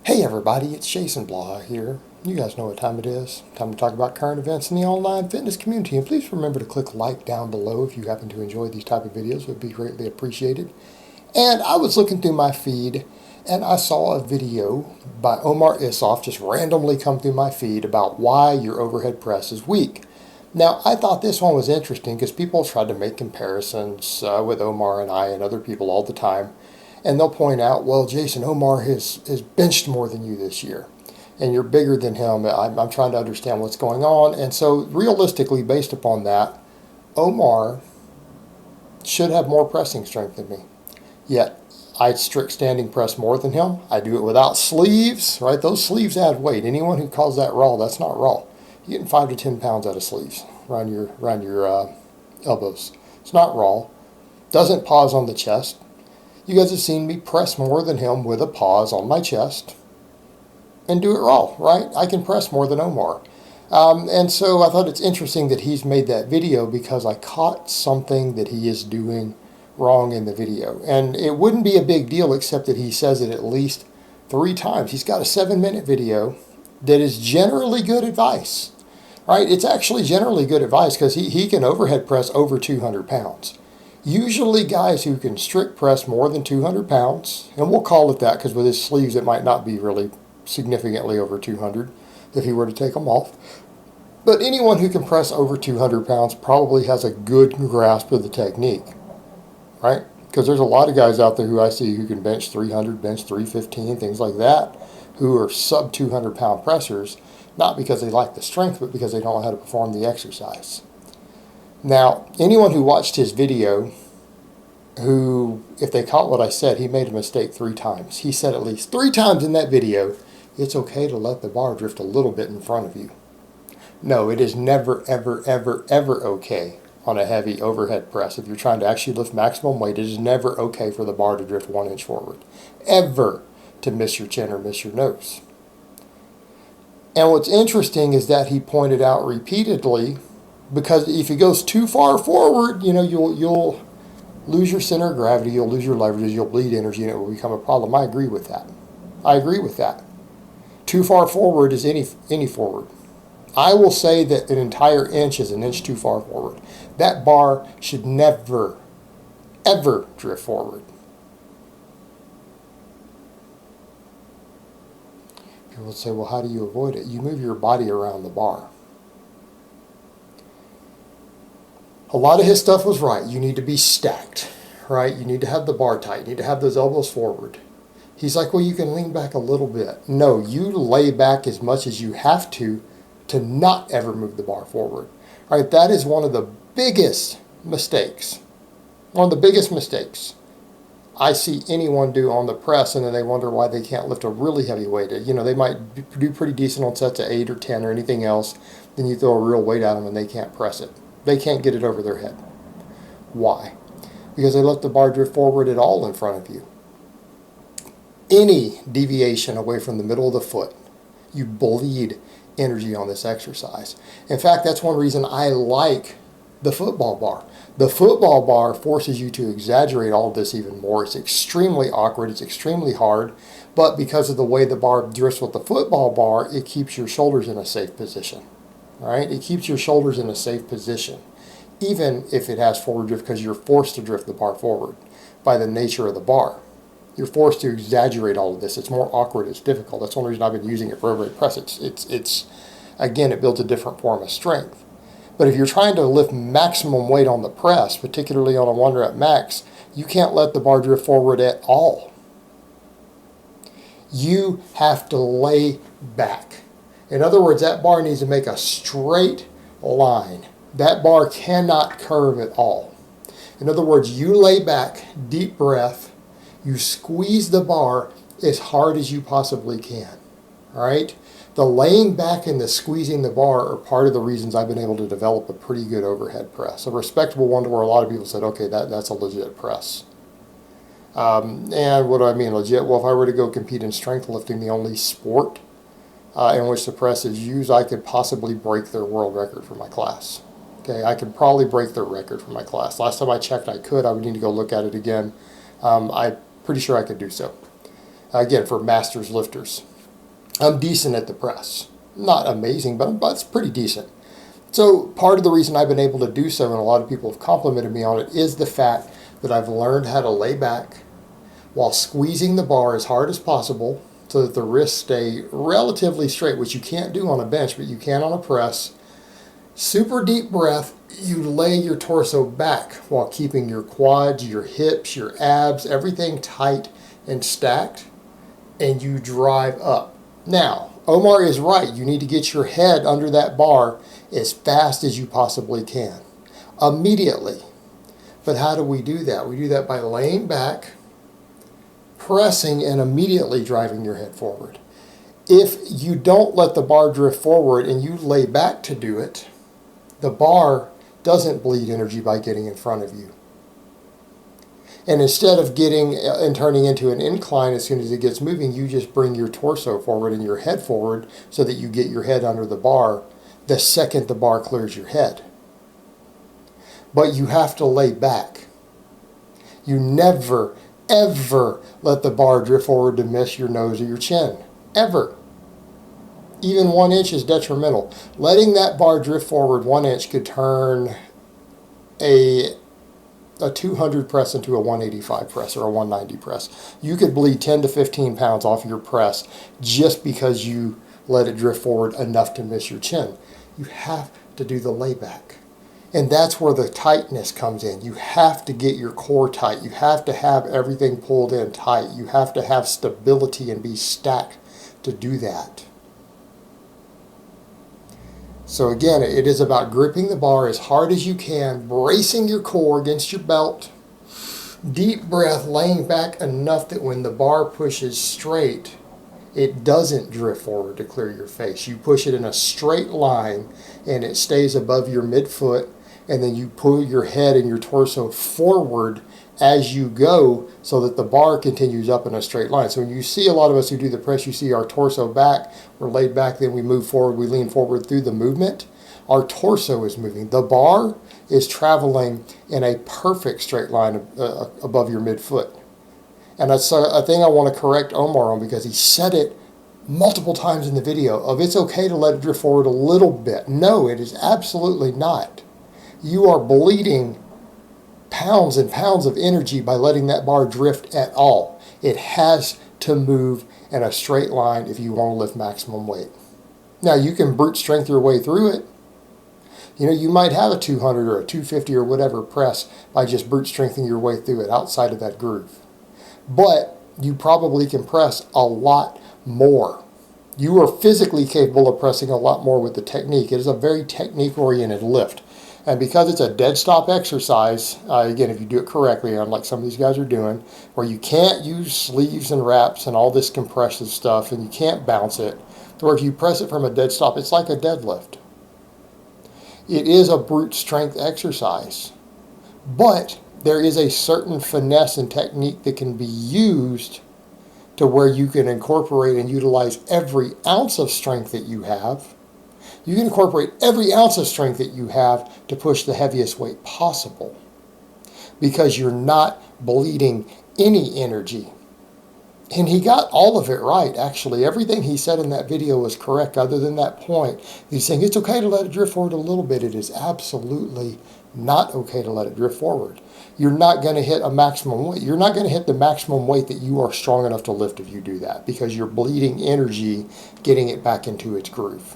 Hey everybody, it's Jason Blaha here. You guys know what time it is. Time to talk about current events in the online fitness community. And please remember to click like down below if you happen to enjoy these type of videos. It would be greatly appreciated. And I was looking through my feed and I saw a video by OmarIsuf just randomly come through my feed about why your overhead press is weak. Now, I thought this one was interesting because people tried to make comparisons with Omar and I and other people all the time. And they'll point out, well, Jason, Omar has benched more than you this year. And you're bigger than him. I'm trying to understand what's going on. And so realistically, based upon that, Omar should have more pressing strength than me. Yet, I strict standing press more than him. I do it without sleeves, right? Those sleeves add weight. Anyone who calls that raw, that's not raw. You're getting 5 to 10 pounds out of sleeves around your elbows. It's not raw. Doesn't pause on the chest. You guys have seen me press more than him with a pause on my chest and do it raw, right? I can press more than Omar. And so I thought it's interesting that he's made that video because I caught something that he is doing wrong in the video. And it wouldn't be a big deal except that he says it at least 3 times. He's got a 7-minute video that is generally good advice, right? It's actually generally good advice because he can overhead press over 200 pounds. Usually guys who can strict press more than 200 pounds, and we'll call it that because with his sleeves it might not be really significantly over 200 if he were to take them off. But anyone who can press over 200 pounds probably has a good grasp of the technique, right? Because there's a lot of guys out there who I see who can bench 300, bench 315, things like that, who are sub 200 pound pressers, not because they lack the strength, but because they don't know how to perform the exercise. Now, anyone who watched his video, who, if they caught what I said, he made a mistake 3 times. He said at least 3 times in that video, it's okay to let the bar drift a little bit in front of you. No, it is never, ever, ever, ever okay on a heavy overhead press. If you're trying to actually lift maximum weight, it is never okay for the bar to drift 1 inch forward. Ever to miss your chin or miss your nose. And what's interesting is that he pointed out repeatedly, because if it goes too far forward, you'll lose your center of gravity, you'll lose your leverage, you'll bleed energy, and it will become a problem. I agree with that. I agree with that. Too far forward is any forward. I will say that an entire inch is an inch too far forward. That bar should never, ever drift forward. People would say, well, how do you avoid it? You move your body around the bar. A lot of his stuff was right. You need to be stacked, right? You need to have the bar tight. You need to have those elbows forward. He's like, well, you can lean back a little bit. No, you lay back as much as you have to not ever move the bar forward. All right, that is one of the biggest mistakes. One of the biggest mistakes I see anyone do on the press, and then they wonder why they can't lift a really heavy weight. They might do pretty decent on sets of 8 or 10 or anything else. Then you throw a real weight at them and they can't press it. They can't get it over their head. Why? Because they let the bar drift forward at all in front of you. Any deviation away from the middle of the foot, you bleed energy on this exercise. In fact, that's one reason I like the football bar. The football bar forces you to exaggerate all of this even more. It's extremely awkward. It's extremely hard. But because of the way the bar drifts with the football bar, it keeps your shoulders in a safe position. Right? It keeps your shoulders in a safe position, even if it has forward drift, because you're forced to drift the bar forward by the nature of the bar. You're forced to exaggerate all of this. It's more awkward. It's difficult. That's one reason I've been using it for overhead press. It's again, it builds a different form of strength. But if you're trying to lift maximum weight on the press, particularly on a 1 rep max, you can't let the bar drift forward at all. You have to lay back. In other words, that bar needs to make a straight line. That bar cannot curve at all. In other words, you lay back, deep breath, you squeeze the bar as hard as you possibly can. All right? The laying back and the squeezing the bar are part of the reasons I've been able to develop a pretty good overhead press. A respectable one to where a lot of people said, okay, that's a legit press. And what do I mean legit? Well, if I were to go compete in strength lifting, the only sport in which the press is used, I could possibly break their world record for my class. Okay, I could probably break their record for my class. Last time I checked, I could. I would need to go look at it again. I'm pretty sure I could do so. Again, for masters lifters. I'm decent at the press. Not amazing, but it's pretty decent. So part of the reason I've been able to do so, and a lot of people have complimented me on it, is the fact that I've learned how to lay back while squeezing the bar as hard as possible so that the wrists stay relatively straight, which you can't do on a bench, but you can on a press. Super deep breath, you lay your torso back while keeping your quads, your hips, your abs, everything tight and stacked, and you drive up. Now, Omar is right. You need to get your head under that bar as fast as you possibly can, immediately. But how do we do that? We do that by laying back, pressing, and immediately driving your head forward. If you don't let the bar drift forward and you lay back to do it, the bar doesn't bleed energy by getting in front of you. And instead of getting and turning into an incline as soon as it gets moving, you just bring your torso forward and your head forward so that you get your head under the bar the second the bar clears your head. But you have to lay back. You never, ever let the bar drift forward to miss your nose or your chin. Ever. Even 1 inch is detrimental. Letting that bar drift forward 1 inch could turn a 200 press into a 185 press or a 190 press. You could bleed 10 to 15 pounds off your press just because you let it drift forward enough to miss your chin. You have to do the layback. And that's where the tightness comes in. You have to get your core tight. You have to have everything pulled in tight. You have to have stability and be stacked to do that. So again, it is about gripping the bar as hard as you can, bracing your core against your belt, deep breath, laying back enough that when the bar pushes straight, it doesn't drift forward to clear your face. You push it in a straight line and it stays above your midfoot, and then you pull your head and your torso forward as you go so that the bar continues up in a straight line. So when you see a lot of us who do the press, you see our torso back, we're laid back, then we move forward, we lean forward through the movement. Our torso is moving. The bar is traveling in a perfect straight line above your midfoot. And that's a thing I want to correct Omar on, because he said it multiple times in the video of it's okay to let it drift forward a little bit. No, it is absolutely not. You are bleeding pounds and pounds of energy by letting that bar drift at all. It has to move in a straight line if you want to lift maximum weight. Now, you can brute strength your way through it. You know, you might have a 200 or a 250 or whatever press by just brute strengthening your way through it outside of that groove. But you probably can press a lot more. You are physically capable of pressing a lot more with the technique. It is a very technique-oriented lift. And because it's a dead stop exercise, again, if you do it correctly, unlike some of these guys are doing, where you can't use sleeves and wraps and all this compressive stuff, and you can't bounce it, or if you press it from a dead stop, it's like a deadlift. It is a brute strength exercise, but there is a certain finesse and technique that can be used to where you can incorporate and utilize every ounce of strength that you have. You can incorporate every ounce of strength that you have to push the heaviest weight possible, because you're not bleeding any energy. And he got all of it right, actually. Everything he said in that video was correct, other than that point. He's saying it's okay to let it drift forward a little bit. It is absolutely not okay to let it drift forward. You're not going to hit a maximum weight. You're not going to hit the maximum weight that you are strong enough to lift if you do that, because you're bleeding energy getting it back into its groove.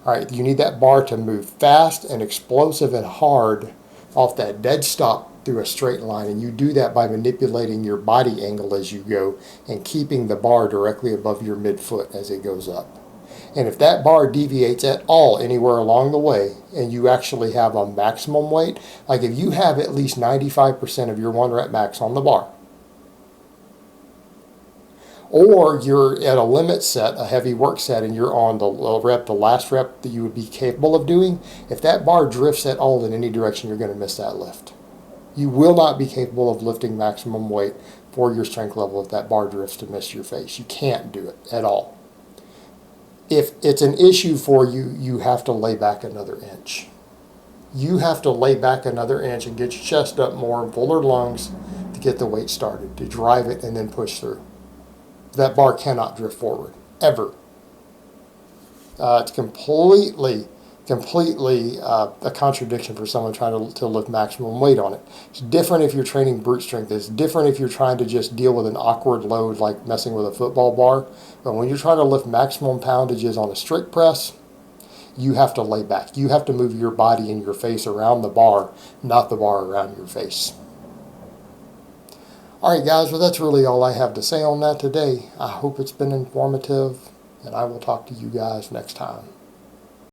All right, you need that bar to move fast and explosive and hard off that dead stop through a straight line, and you do that by manipulating your body angle as you go and keeping the bar directly above your midfoot as it goes up. And if that bar deviates at all anywhere along the way, and you actually have a maximum weight, like if you have at least 95% of your 1 rep max on the bar, or you're at a limit set, a heavy work set, and you're on the last rep that you would be capable of doing, if that bar drifts at all in any direction, you're going to miss that lift. You will not be capable of lifting maximum weight for your strength level if that bar drifts to miss your face. You can't do it at all. If it's an issue for you, you have to lay back another inch. You have to lay back another inch and get your chest up more, fuller lungs, to get the weight started, to drive it and then push through. That bar cannot drift forward, ever. It's completely a contradiction for someone trying to lift maximum weight on it. It's different if you're training brute strength. It's different if you're trying to just deal with an awkward load like messing with a football bar. But when you're trying to lift maximum poundages on a strict press, you have to lay back. You have to move your body and your face around the bar, not the bar around your face. All right, guys, well, that's really all I have to say on that today. I hope it's been informative, and I will talk to you guys next time.